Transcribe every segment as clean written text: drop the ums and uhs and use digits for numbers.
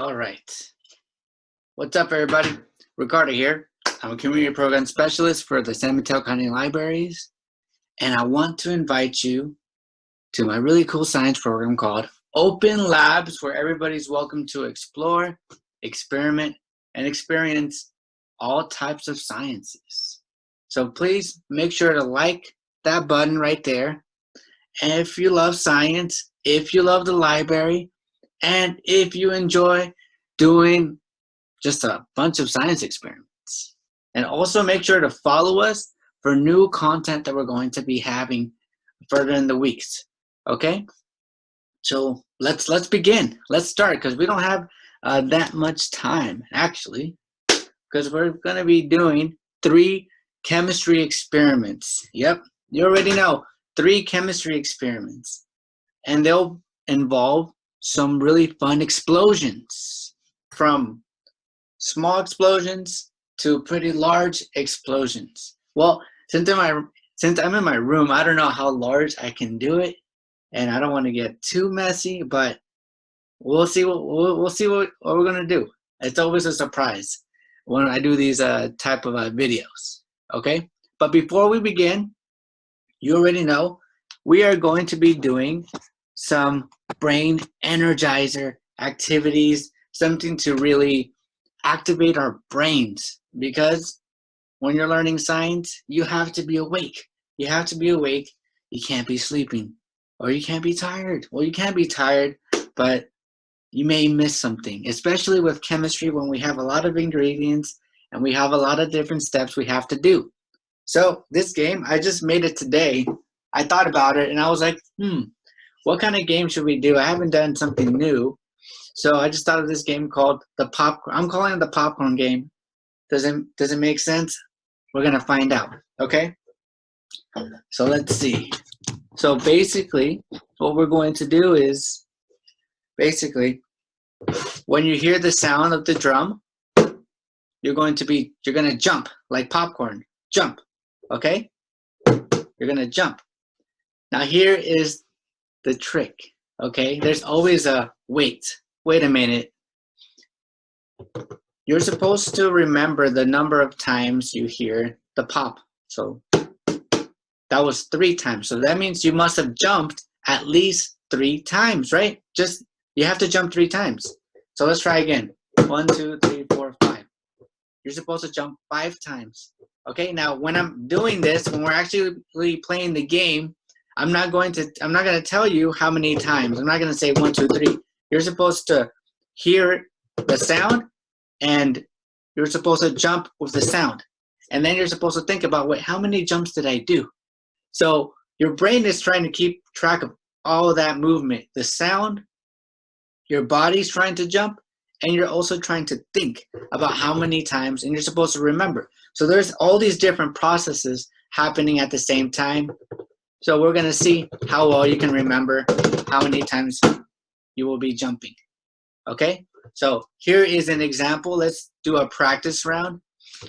All right. What's up, everybody? Ricardo here. I'm a community program specialist for the San Mateo County Libraries, and I want to invite you to my really cool science program called Open Labs, where everybody's welcome to explore, experiment, and experience all types of sciences. So please make sure to like that button right there. And if you love science, if you love the library, and if you enjoy doing just a bunch of science experiments. And also make sure to follow us for new content that we're going to be having further in the weeks. Okay? So let's begin. Let's start because we don't have that much time actually, because we're going to be doing 3 chemistry experiments. Yep, you already know 3 chemistry experiments, and they'll involve some really fun explosions, from small explosions to pretty large explosions. Well, since I'm in my room, I don't know how large I can do it, and I don't want to get too messy, but we'll see what we're gonna do. It's always a surprise when I do these type of videos. Okay, but before we begin, you already know we are going to be doing some brain energizer activities, something to really activate our brains, because when you're learning science, you have to be awake. You have to be awake. You can't be sleeping, or you can't be tired. Well, you can't be tired, but you may miss something, especially with chemistry when we have a lot of ingredients and we have a lot of different steps we have to do. So this game, I just made it today. I thought about it and I was like, what kind of game should we do? I haven't done something new. So I just thought of this game called the popcorn. I'm calling it the popcorn game. Does it make sense? We're gonna find out. Okay. So let's see. So basically, what we're going to do is when you hear the sound of the drum, you're gonna jump like popcorn. Jump. Okay. You're gonna jump. Now here is the trick. Okay. There's always a wait. Wait a minute. You're supposed to remember the number of times you hear the pop. So that was 3 times. So that means you must have jumped at least 3 times, right? You have to jump 3 times. So let's try again. 1, 2, 3, 4, 5. You're supposed to jump 5 times. Okay, now when I'm doing this, when we're actually playing the game, I'm not going to tell you how many times. I'm not going to say 1, 2, 3. You're supposed to hear the sound, and you're supposed to jump with the sound. And then you're supposed to think about, wait, how many jumps did I do? So your brain is trying to keep track of all of that movement, the sound, your body's trying to jump, and you're also trying to think about how many times, and you're supposed to remember. So there's all these different processes happening at the same time. So we're going to see how well you can remember how many times you will be jumping. Okay? So here is an example. Let's do a practice round.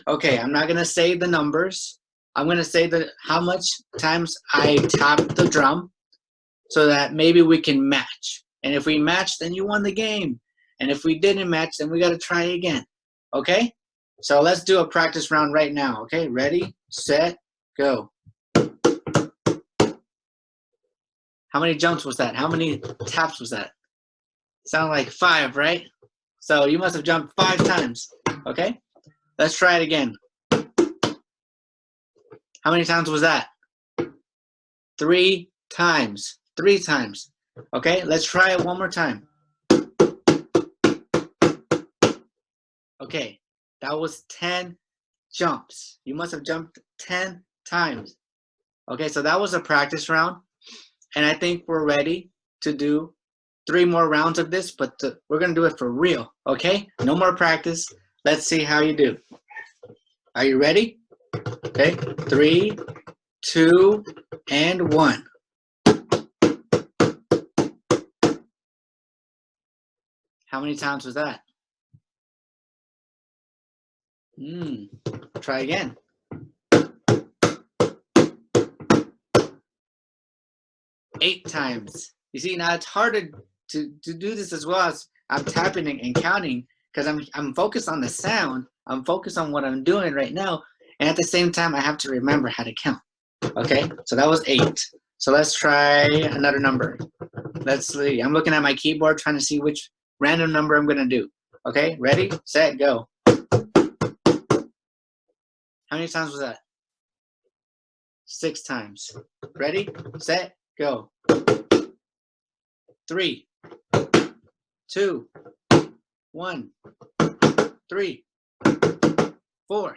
Okay, I'm not going to say the numbers. I'm going to say how much times I tap the drum, so that maybe we can match. And if we match, then you won the game. And if we didn't match, then we got to try again. Okay? So let's do a practice round right now. Okay? Ready, set, go. How many jumps was that? How many taps was that? Sound like 5, right? So you must have jumped 5 times. Okay? Let's try it again. How many times was that? 3 times. 3 times. Okay, let's try it one more time. Okay, that was 10 jumps. You must have jumped 10 times. Okay, so that was a practice round. And I think we're ready to do 3 more rounds of this, but we're going to do it for real. Okay, no more practice. Let's see how you do. Are you ready? Okay, 3, 2, and 1. How many times was that? Try again. 8 times. You see, now it's harder to do this as well. I'm tapping and counting because I'm focused on the sound. I'm focused on what I'm doing right now. And at the same time, I have to remember how to count. Okay, so that was 8. So let's try another number. Let's see. I'm looking at my keyboard trying to see which random number I'm going to do. Okay, ready, set, go. How many times was that? 6 times. Ready, set, go. 3, 2, 1, 3, 4.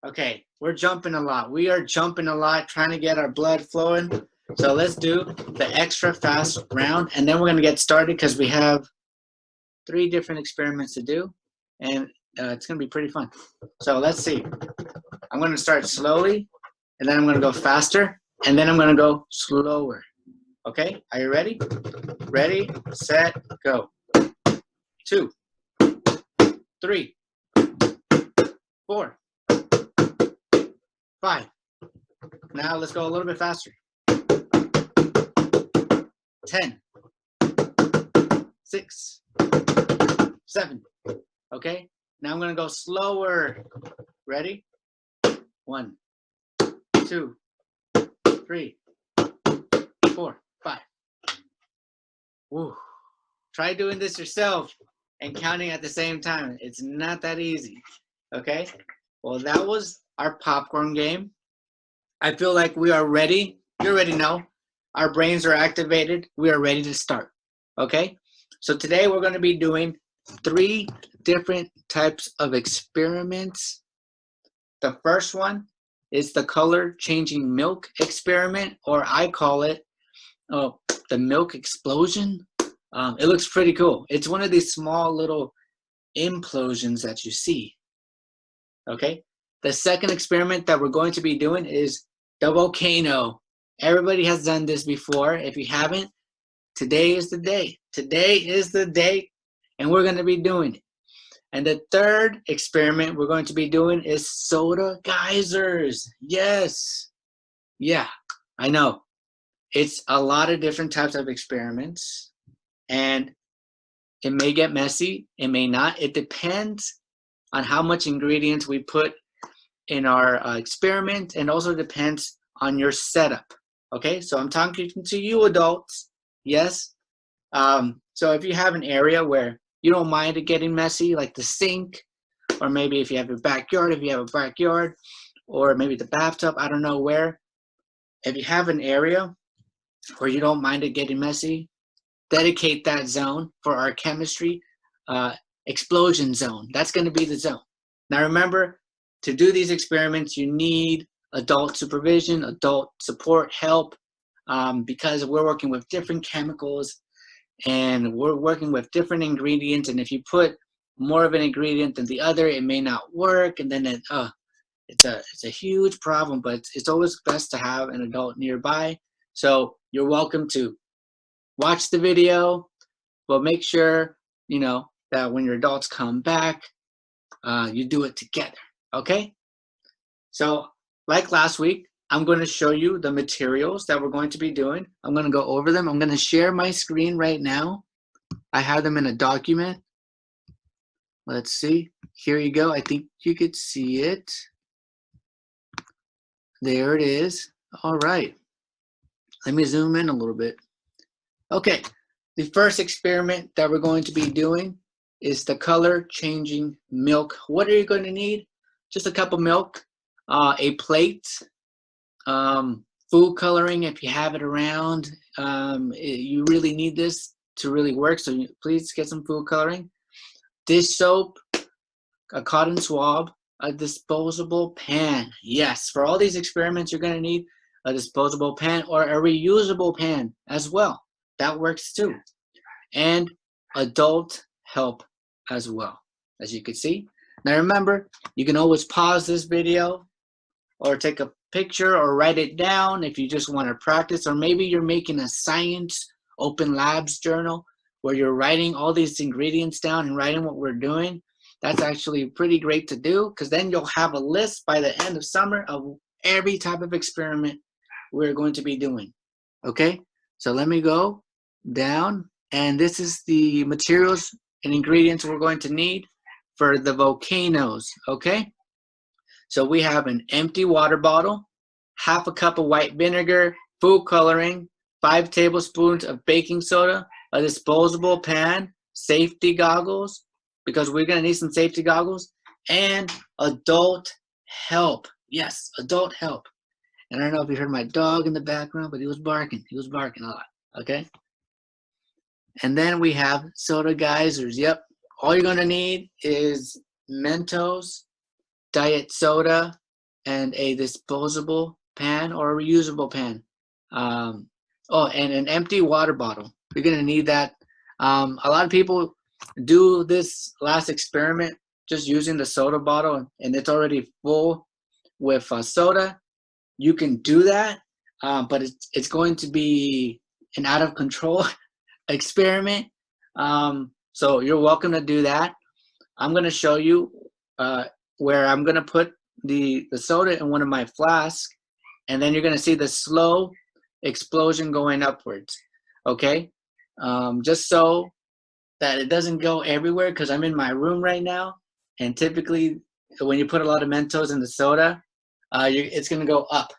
Okay, we're jumping a lot. We are jumping a lot, trying to get our blood flowing. So let's do the extra fast round, and then we're going to get started because we have 3 different experiments to do, and it's going to be pretty fun. So let's see. I'm going to start slowly, and then I'm going to go faster, and then I'm going to go slower. Okay, are you ready? Ready, set, go. 2, 3, 4, 5. Now let's go a little bit faster. 10, 6, 7. Okay, now I'm going to go slower. Ready? 1, 2, 3, 4, 5. Woo. Try doing this yourself and counting at the same time. It's not that easy. Okay? Well, that was our popcorn game. I feel like we are ready. You already know. Our brains are activated. We are ready to start. Okay? So today we're going to be doing 3 different types of experiments. The first one is the color changing milk experiment, or I call it the milk explosion. It looks pretty cool. It's one of these small little implosions that you see. Okay. The second experiment that we're going to be doing is the volcano. Everybody has done this before. If you haven't, today is the day. Today is the day, and we're going to be doing it. And the third experiment we're going to be doing is soda geysers. Yes. Yeah, I know. It's a lot of different types of experiments, and it may get messy. It may not. It depends on how much ingredients we put in our experiment, and also depends on your setup. Okay, so I'm talking to you adults. Yes. So if you have an area where you don't mind it getting messy, like the sink, or maybe if you have a backyard, or maybe the bathtub, I don't know where. If you have an area where you don't mind it getting messy, dedicate that zone for our chemistry explosion zone. That's going to be the zone. Now remember, to do these experiments, you need adult supervision, adult support, help, because we're working with different chemicals and we're working with different ingredients. And if you put more of an ingredient than the other, it may not work. And then it's a huge problem, but it's always best to have an adult nearby. So you're welcome to watch the video, but make sure, that when your adults come back, you do it together, okay? So like last week, I'm going to show you the materials that we're going to be doing. I'm going to go over them. I'm going to share my screen right now. I have them in a document. Let's see. Here you go. I think you could see it. There it is. All right. Let me zoom in a little bit. Okay. The first experiment that we're going to be doing is the color changing milk. What are you going to need? Just a cup of milk, a plate, food coloring if you have it around. You really need this to really work, so please get some food coloring. Dish soap, a cotton swab, a disposable pan. Yes, for all these experiments, you're going to need a disposable pan or a reusable pan as well. That works too. And adult help as well, as you can see. Now remember, you can always pause this video or take a picture or write it down if you just want to practice, or maybe you're making a science open labs journal where you're writing all these ingredients down and writing what we're doing. That's actually pretty great to do, because then you'll have a list by the end of summer of every type of experiment we're going to be doing. Okay, so let me go down And this is the materials and ingredients we're going to need for the volcanoes, okay? So we have an empty water bottle, half a cup of white vinegar, food coloring, 5 tablespoons of baking soda, a disposable pan, safety goggles, because we're gonna need some safety goggles, and adult help. Yes, adult help. And I don't know if you heard my dog in the background, but he was barking. He was barking a lot, okay? And then we have soda geysers. Yep, all you're gonna need is Mentos, diet soda, and a disposable pan or a reusable pan. And an empty water bottle. You're gonna need that. A lot of people do this last experiment just using the soda bottle, and it's already full with soda. You can do that, but it's going to be an out of control experiment. So you're welcome to do that. I'm gonna show you where I'm gonna put the soda in one of my flasks, and then you're gonna see the slow explosion going upwards, okay? Just so that it doesn't go everywhere, because I'm in my room right now, and typically when you put a lot of Mentos in the soda, it's gonna go up.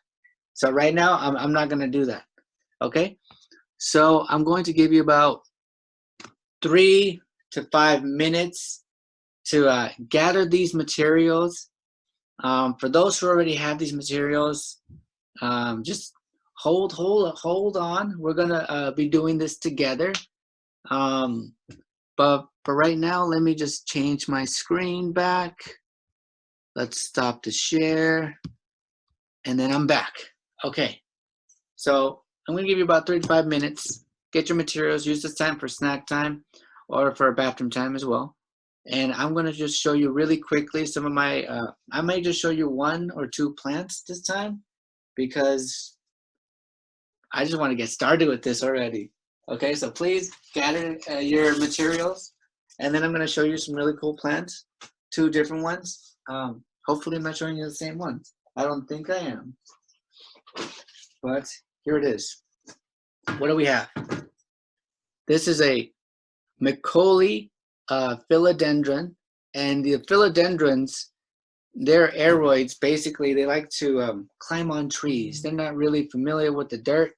So right now, I'm not gonna do that, okay? So I'm going to give you about 3 to 5 minutes to gather these materials. For those who already have these materials, just hold on. We're gonna be doing this together. But for right now, let me just change my screen back. Let's stop the share, and then I'm back. Okay, so I'm gonna give you about 3 to 5 minutes. Get your materials, use this time for snack time or for bathroom time as well. And I'm gonna just show you really quickly some of my, I may just show you 1 or 2 plants this time, because I just wanna get started with this already. Okay, so please gather your materials, and then I'm gonna show you some really cool plants, 2 different ones. Hopefully I'm not showing you the same ones. I don't think I am, but here it is. What do we have? This is a Mcauley Philodendron, and the philodendrons, they're aeroids. Basically, they like to climb on trees. They're not really familiar with the dirt.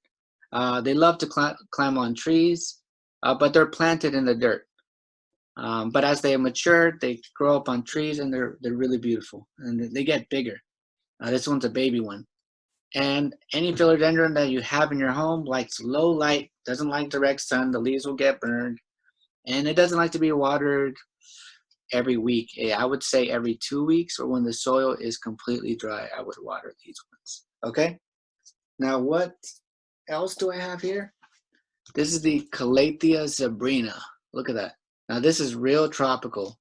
They love to climb on trees, but they're planted in the dirt. But as they mature, they grow up on trees, and they're really beautiful, and they get bigger. This one's a baby one. And any philodendron that you have in your home likes low light, doesn't like direct sun. The leaves will get burned, and it doesn't like to be watered every week. I would say every 2 weeks, or when the soil is completely dry, I would water these ones. Okay. Now, what else do I have here? This is the Calathea zebrina. Look at that. Now, this is real tropical.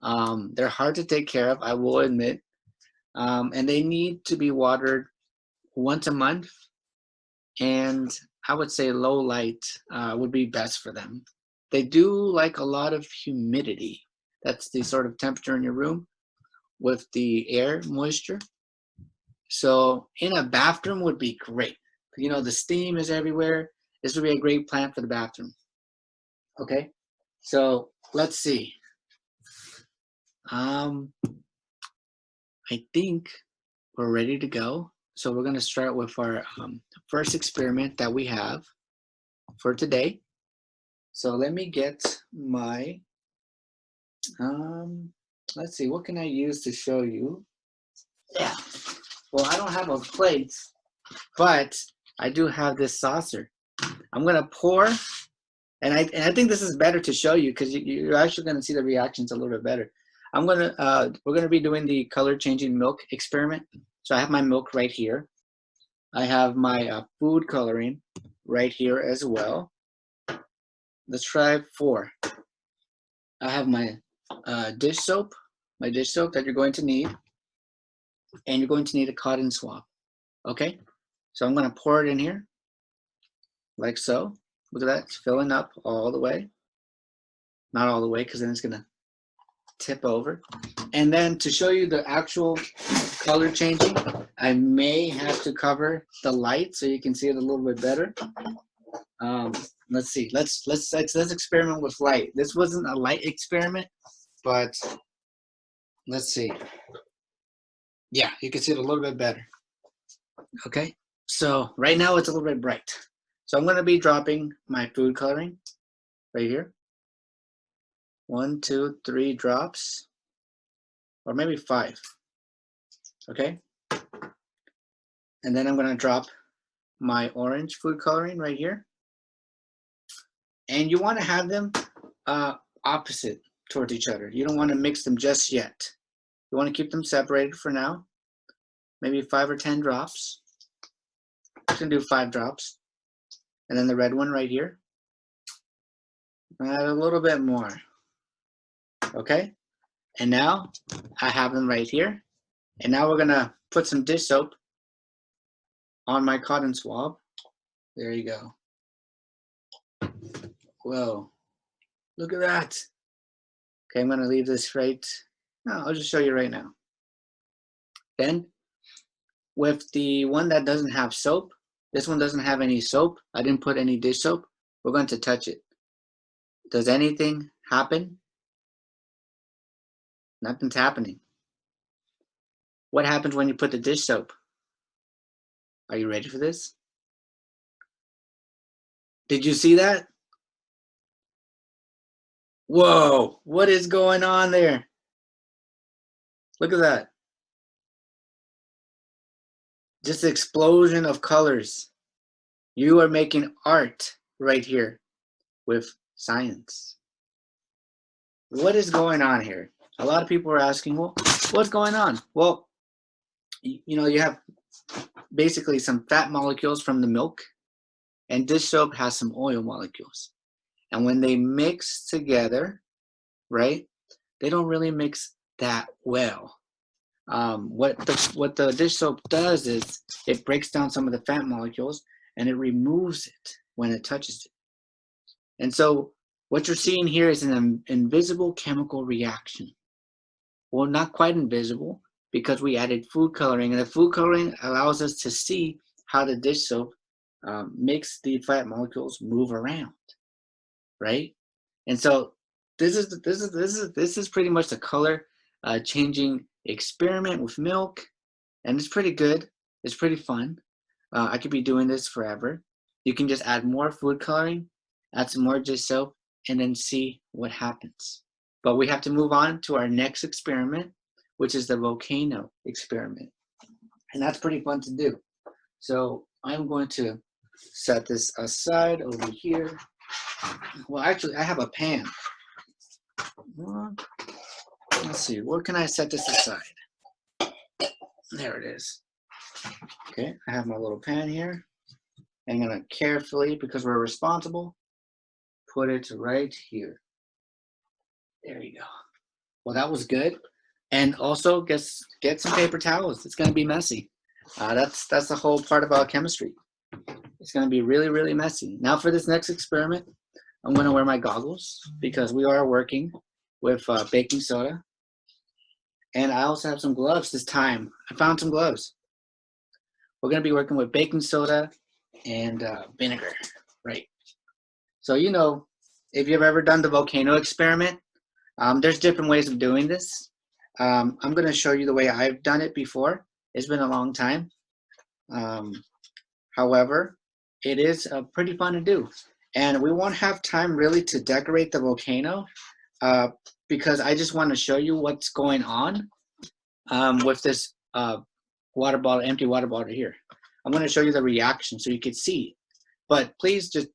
They're hard to take care of, I will admit, and they need to be watered once a month, and I would say low light would be best for them. They do like a lot of humidity. That's the sort of temperature in your room with the air moisture. So in a bathroom would be great. You know, the steam is everywhere. This would be a great plant for the bathroom. Okay, so let's see. I think we're ready to go. So we're going to start with our first experiment that we have for today. So let me get my, let's see, what can I use to show you? Yeah, well, I don't have a plate, but I do have this saucer. I'm going to pour, and I think this is better to show you, because you're actually going to see the reactions a little bit better. We're going to be doing the color changing milk experiment. So I have my milk right here. I have my food coloring right here as well. Let's try 4. I have my dish soap that you're going to need, and you're going to need a cotton swab. Okay, so I'm going to pour it in here like so. Look at that, it's filling up all the way. Not all the way, because then it's going to tip over. And then to show you the actual color changing, I may have to cover the light so you can see it a little bit better. Let's see. Let's experiment with light. This wasn't a light experiment, but let's see. Yeah, you can see it a little bit better. Okay, so right now it's a little bit bright. So I'm going to be dropping my food coloring right here. 1, 2, 3 drops, or maybe 5. Okay, and then I'm going to drop my orange food coloring right here. And you want to have them opposite towards each other. You don't want to mix them just yet. You want to keep them separated for now. Maybe 5 or 10 drops. I'm going to do 5 drops. And then the red one right here. Add a little bit more. Okay? And now I have them right here. And now we're going to put some dish soap on my cotton swab. There you go. Whoa. Look at that. Okay, I'm going to leave this right. No, I'll just show you right now. Then, with the one that doesn't have soap, this one doesn't have any soap. I didn't put any dish soap. We're going to touch it. Does anything happen? Nothing's happening. What happens when you put the dish soap? Are you ready for this? Did you see that? Whoa, what is going on there? Look at that. Just an explosion of colors. You are making art right here with science. What is going on here? A lot of people are asking, well, what's going on? Well, you know, you have basically some fat molecules from the milk, and dish soap has some oil molecules. And when they mix together, right, they don't really mix that well. What the dish soap does is it breaks down some of the fat molecules and it removes it when it touches it. And so what you're seeing here is an invisible chemical reaction. Well, not quite invisible because we added food coloring, and the food coloring allows us to see how the dish soap makes the fat molecules move around, right? And so this is pretty much the color changing experiment with milk, and it's pretty good. It's pretty fun. I could be doing this forever. You can just add more food coloring, add some more dish soap, and then see what happens. But we have to move on to our next experiment, which is the volcano experiment. And that's pretty fun to do. So I'm going to set this aside over here. Well, actually, I have a pan. Let's see, where can I set this aside? There it is. Okay, I have my little pan here. I'm gonna carefully, because we're responsible, put it right here. There you go. Well, that was good. And also get some paper towels. It's gonna be messy. That's the whole part about chemistry. It's gonna be really, really messy. Now for this next experiment, I'm gonna wear my goggles because we are working with baking soda. And I also have some gloves this time. I found some gloves. We're gonna be working with baking soda and vinegar, right? So, you know, if you've ever done the volcano experiment, there's different ways of doing this. I'm going to show you the way I've done it before. It's been a long time. However, it is pretty fun to do. And we won't have time really to decorate the volcano because I just want to show you what's going on with this water bottle, empty water bottle here. I'm going to show you the reaction so you can see. But please just,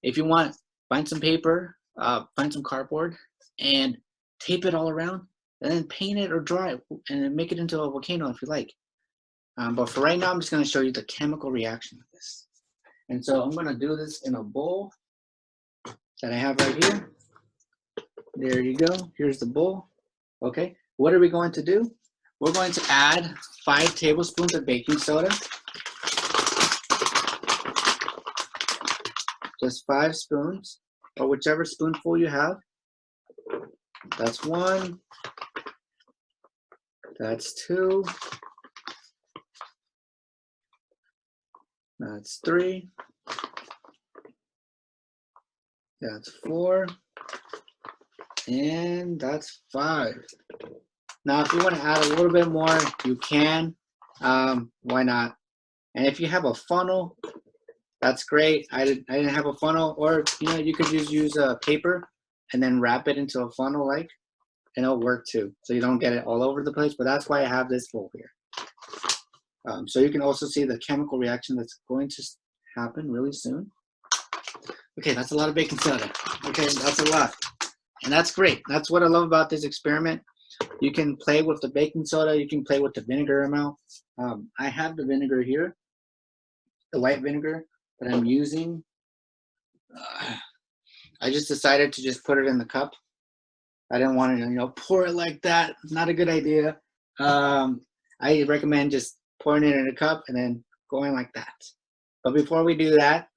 if you want, find some paper, find some cardboard, and tape it all around, and then paint it or draw it, and then make it into a volcano if you like. But for right now, I'm just going to show you the chemical reaction of this. And so I'm going to do this in a bowl that I have right here. There you go. Here's the bowl. Okay. What are we going to do? We're going to add 5 tablespoons of baking soda. Just 5 spoons, or whichever spoonful you have. That's 1. That's 2. That's 3. That's 4. And that's 5. Now, if you want to add a little bit more, you can. Why not? And if you have a funnel, that's great. I didn't have a funnel, or you could just use a paper and then wrap it into a funnel, and it'll work too. So you don't get it all over the place. But that's why I have this bowl here. So you can also see the chemical reaction that's going to happen really soon. Okay, that's a lot of baking soda. Okay, that's a lot. And that's great. That's what I love about this experiment. You can play with the baking soda. You can play with the vinegar amount. I have the vinegar here, the white vinegar that I'm using. I just decided to just put it in the cup. I didn't want to, pour it like that. Not a good idea. I recommend just pouring it in a cup and then going like that. But before we do that,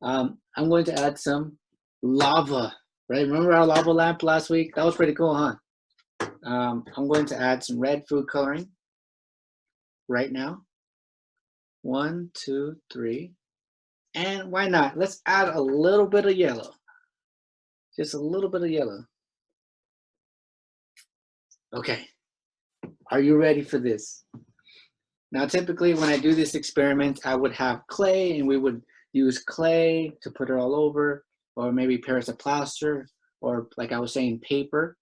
I'm going to add some lava. Right? Remember our lava lamp last week? That was pretty cool, huh? I'm going to add some red food coloring right now. 1, 2, 3. And why not? Let's add a little bit of yellow. Just a little bit of yellow. Okay. Are you ready for this? Now, typically when I do this experiment, I would have clay, and we would use clay to put it all over, or maybe Paris of plaster, or like I was saying, paper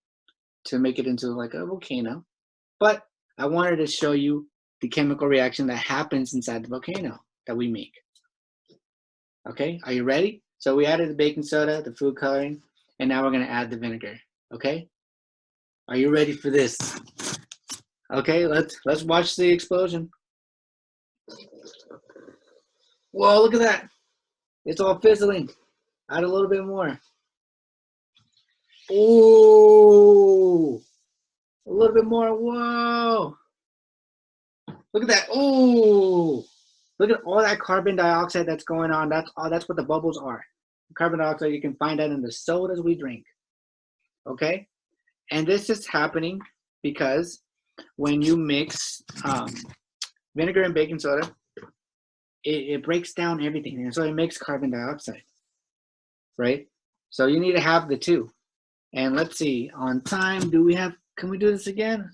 to make it into like a volcano. But I wanted to show you the chemical reaction that happens inside the volcano that we make. Okay, are you ready? So we added the baking soda, the food coloring, and now we're gonna add the vinegar, okay? Are you ready for this? Okay, let's watch the explosion. Whoa, look at that. It's all fizzling. Add a little bit more. Ooh, a little bit more, whoa. Look at that, ooh. Look at all that carbon dioxide that's going on. That's what the bubbles are. Carbon dioxide, you can find that in the sodas we drink, okay? And this is happening because when you mix vinegar and baking soda, it breaks down everything, and so it makes carbon dioxide, right? So you need to have the two. And let's see, on time, can we do this again?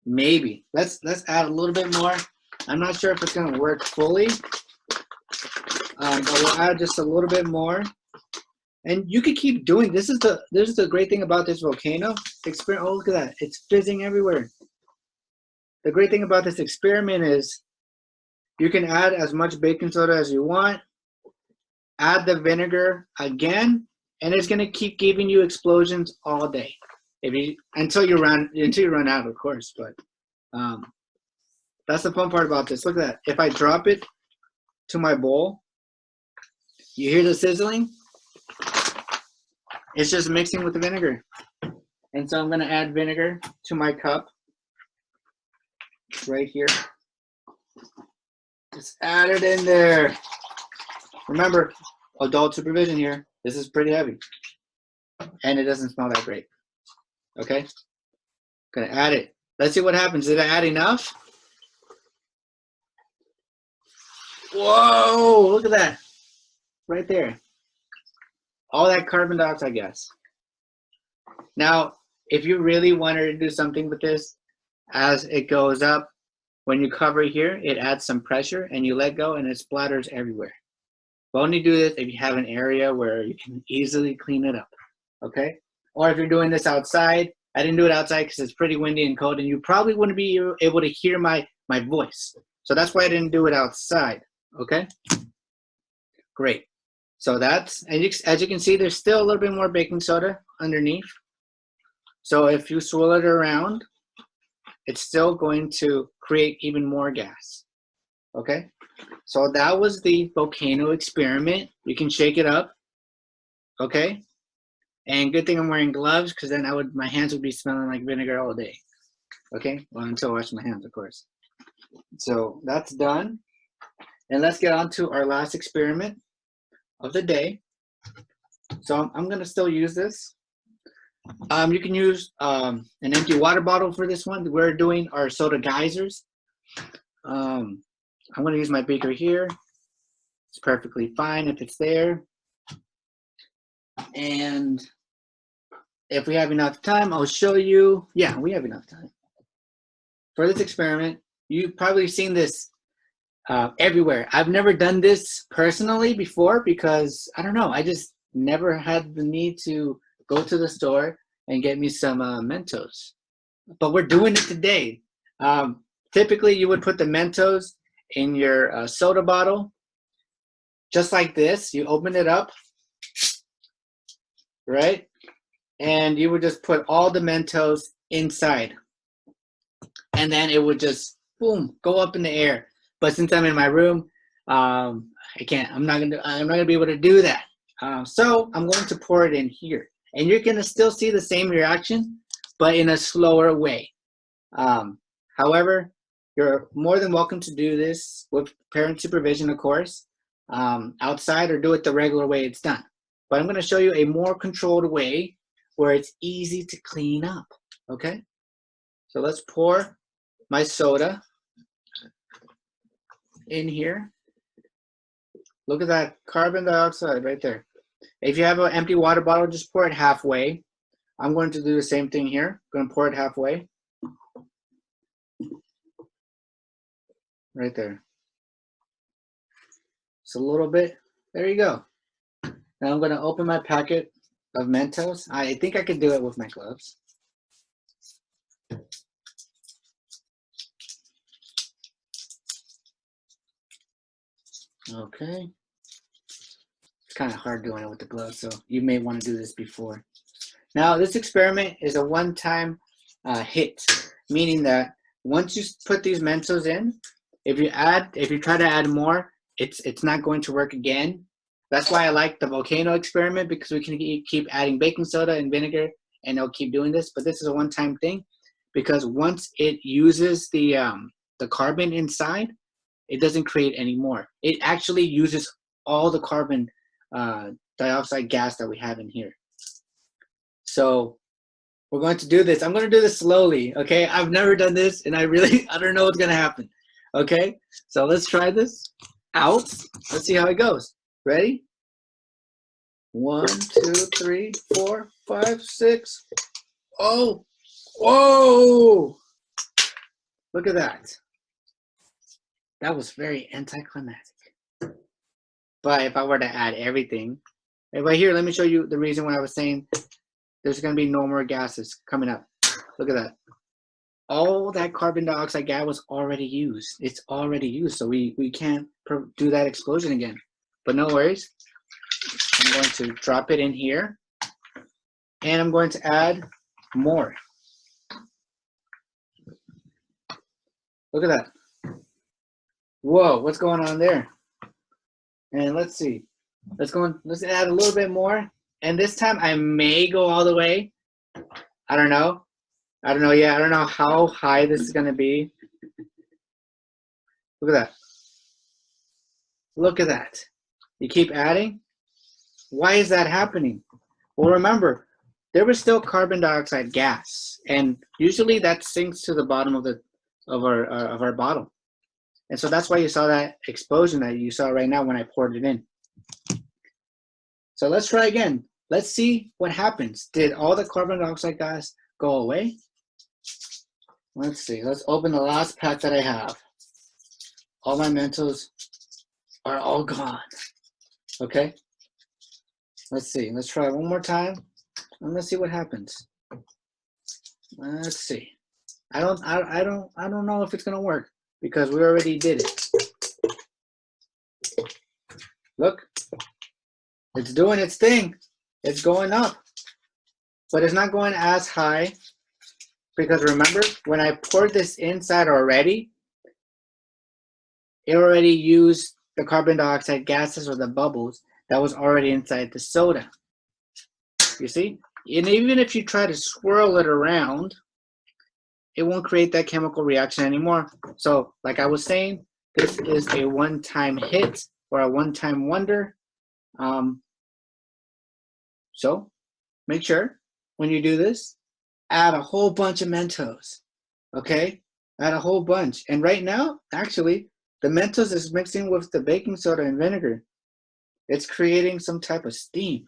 Maybe. Let's add a little bit more. I'm not sure if it's gonna work fully, but we'll add just a little bit more. And you can keep doing, this is the great thing about this volcano experiment. Oh, look at that, it's fizzing everywhere. The great thing about this experiment is you can add as much baking soda as you want, add the vinegar again, and it's gonna keep giving you explosions all day. Until you run out, of course, but that's the fun part about this. Look at that. If I drop it to my bowl, you hear the sizzling? It's just mixing with the vinegar. And so I'm gonna add vinegar to my cup right here. Just add it in there. Remember, adult supervision here. This is pretty heavy. And it doesn't smell that great. Okay? Gonna add it. Let's see what happens. Did I add enough? Whoa, look at that. Right there. All that carbon dioxide gas. Now, if you really wanted to do something with this, as it goes up, when you cover here, it adds some pressure and you let go and it splatters everywhere. But only do this if you have an area where you can easily clean it up, okay? Or if you're doing this outside. I didn't do it outside because it's pretty windy and cold and you probably wouldn't be able to hear my voice. So that's why I didn't do it outside, okay? Great. So that's, and as you can see, there's still a little bit more baking soda underneath. So if you swirl it around, it's still going to create even more gas, okay? So that was the volcano experiment. You can shake it up, okay? And good thing I'm wearing gloves because then my hands would be smelling like vinegar all day, okay? Well, until I wash my hands, of course. So that's done. And let's get on to our last experiment of the day. So I'm gonna still use this. You can use an empty water bottle for this one. We're doing our soda geysers. I'm gonna use my beaker here. It's perfectly fine if it's there. And if we have enough time, I'll show you. Yeah, we have enough time. For this experiment, you've probably seen this everywhere. I've never done this personally before because, I don't know, I just never had the need to go to the store and get me some Mentos. But we're doing it today. Typically, you would put the Mentos in your soda bottle, just like this. You open it up, right? And you would just put all the Mentos inside. And then it would just, boom, go up in the air. But since I'm in my room, I can't. I'm not gonna be able to do that. So I'm going to pour it in here, and you're gonna still see the same reaction, but in a slower way. However, you're more than welcome to do this with parent supervision, of course, outside, or do it the regular way it's done. But I'm going to show you a more controlled way where it's easy to clean up. Okay, so let's pour my soda in here. Look at that carbon dioxide right there. If you have an empty water bottle, just pour it halfway. I'm going to do the same thing here. I'm going to pour it halfway. Right there. Just a little bit. There you go. Now I'm going to open my packet of Mentos. I think I could do it with my gloves. Okay. It's kind of hard doing it with the gloves, so you may want to do this before. Now, this experiment is a one-time hit, meaning that once you put these Mentos in, if you try to add more, it's not going to work again. That's why I like the Volcano experiment, because we can keep adding baking soda and vinegar, and it'll keep doing this. But this is a one-time thing, because once it uses the carbon inside, it doesn't create any more. It actually uses all the carbon dioxide gas that we have in here. So we're going to do this. I'm going to do this slowly, okay? I've never done this, and I don't know what's going to happen, okay? So let's try this out. Let's see how it goes. Ready? 1, 2, 3, 4, 5, 6. Oh, whoa! Look at that. That was very anticlimactic. But if I were to add everything, right here, let me show you the reason why I was saying there's going to be no more gases coming up. Look at that. All that carbon dioxide gas was already used. It's already used, so we can't do that explosion again. But no worries. I'm going to drop it in here, and I'm going to add more. Look at that. Whoa, what's going on there? And let's see. Let's add a little bit more. And this time I may go all the way. I don't know. Yeah, I don't know how high this is going to be. Look at that. Look at that. You keep adding. Why is that happening? Well, remember, there was still carbon dioxide gas, and usually that sinks to the bottom of our bottle. And so that's why you saw that explosion that you saw right now when I poured it in. So let's try again. Let's see what happens. Did all the carbon dioxide gas go away? Let's see. Let's open the last pack that I have. All my Mentos are all gone. Okay. Let's see. Let's try one more time, and let's see what happens. Let's see. I don't know if it's gonna work because we already did it. Look, it's doing its thing. It's going up, but it's not going as high because remember when I poured this inside already, it already used the carbon dioxide gases or the bubbles that was already inside the soda. You see? And even if you try to swirl it around, it won't create that chemical reaction anymore. So, like I was saying, this is a one-time hit or a one-time wonder. So, make sure when you do this, add a whole bunch of Mentos, okay? Add a whole bunch. And right now, actually, the Mentos is mixing with the baking soda and vinegar. It's creating some type of steam.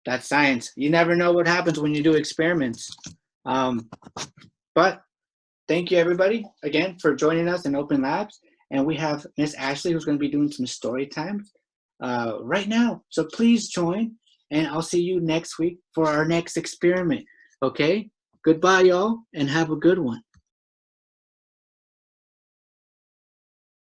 That's science. You never know what happens when you do experiments. But thank you, everybody, again, for joining us in Open Labs. And we have Miss Ashley, who's going to be doing some story times right now. So please join, and I'll see you next week for our next experiment. Okay? Goodbye, y'all, and have a good one.